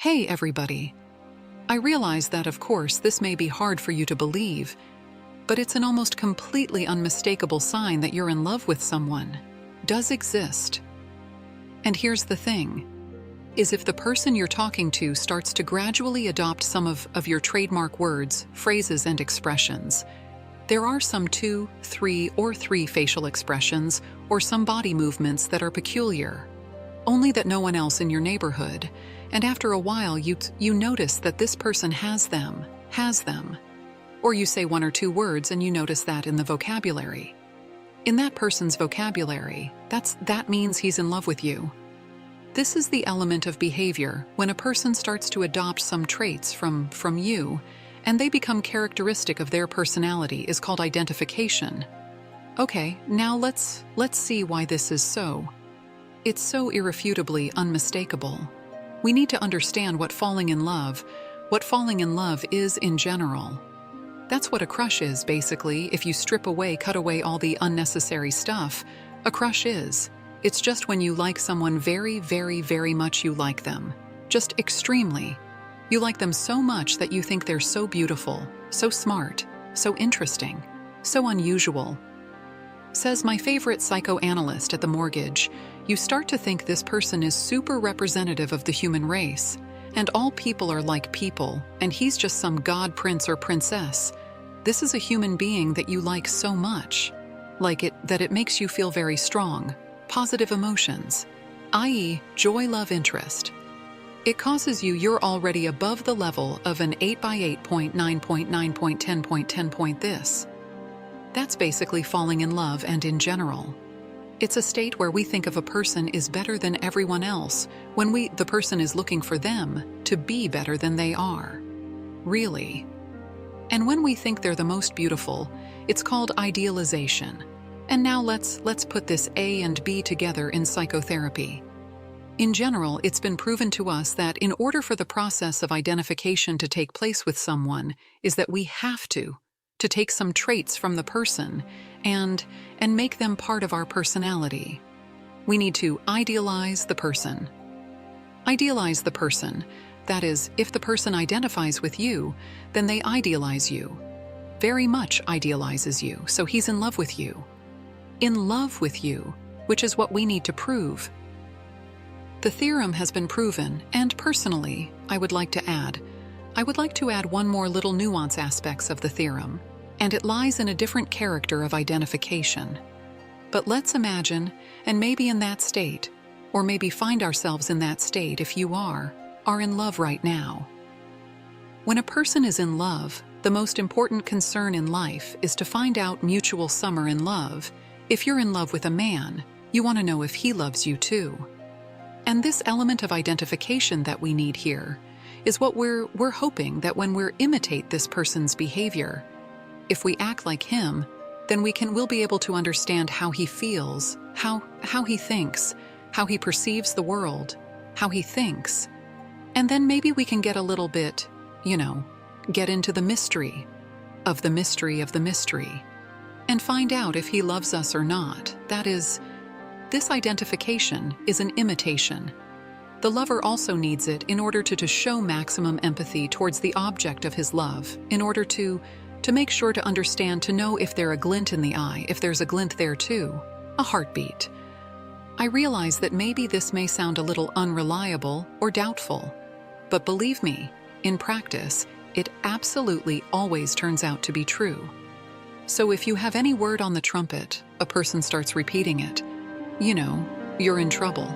Hey everybody! I realize that of course this may be hard for you to believe, but it's an almost completely unmistakable sign that you're in love with someone. Does exist. And here's the thing, is if the person you're talking to starts to gradually adopt some of your trademark words, phrases, and expressions. There are some 2, 3, or 3 facial expressions or some body movements that are peculiar, only that no one else in your neighborhood, and after a while you notice that this person has them. Or you say 1 or 2 words and you notice that in the vocabulary. In that person's vocabulary, that means he's in love with you. This is the element of behavior when a person starts to adopt some traits from you, and they become characteristic of their personality, is called identification. Okay, now let's see why this is so. It's so irrefutably unmistakable. We need to understand what falling in love is in general. That's what a crush is, basically. If you cut away all the unnecessary stuff, a crush is. It's just when you like someone very, very, very much. You like them. Just extremely. You like them so much that you think they're so beautiful, so smart, so interesting, so unusual. Says my favorite psychoanalyst at the Mortgage, you start to think this person is super representative of the human race, and all people are like people, and he's just some god prince or princess. This is a human being that you like so much, that it makes you feel very strong, positive emotions, i.e. joy, love, interest. It causes you're already above the level of an 8 by 8.9.9.10.10 this. That's basically falling in love, and in general. It's a state where we think of a person is better than everyone else when the person is looking for them to be better than they are. Really. And when we think they're the most beautiful, it's called idealization. And now let's put this A and B together in psychotherapy. In general, it's been proven to us that in order for the process of identification to take place with someone is that we have to take some traits from the person and make them part of our personality. We need to idealize the person. Idealize the person. That is, if the person identifies with you, then they idealize you. Very much idealizes you, so he's in love with you. In love with you, which is what we need to prove. The theorem has been proven, and personally, I would like to add one more little nuance aspects of the theorem, and it lies in a different character of identification. But let's imagine, and maybe in that state, or maybe find ourselves in that state if you are in love right now. When a person is in love, the most important concern in life is to find out mutual summer in love. If you're in love with a man, you want to know if he loves you too. And this element of identification that we need here is what we're hoping that when we imitate this person's behavior, if we act like him, then we'll be able to understand how he feels, how he thinks, how he perceives the world, how he thinks. And then maybe we can get a little bit, get into the mystery of the mystery of the mystery, and find out if he loves us or not. That is, this identification is an imitation. The lover also needs it in order to show maximum empathy towards the object of his love, in order to make sure to understand, to know if there's a glint in the eye, if there's a glint there too, a heartbeat. I realize that maybe this may sound a little unreliable or doubtful, but believe me, in practice, it absolutely always turns out to be true. So if you have any word on the trumpet, a person starts repeating it, you're in trouble.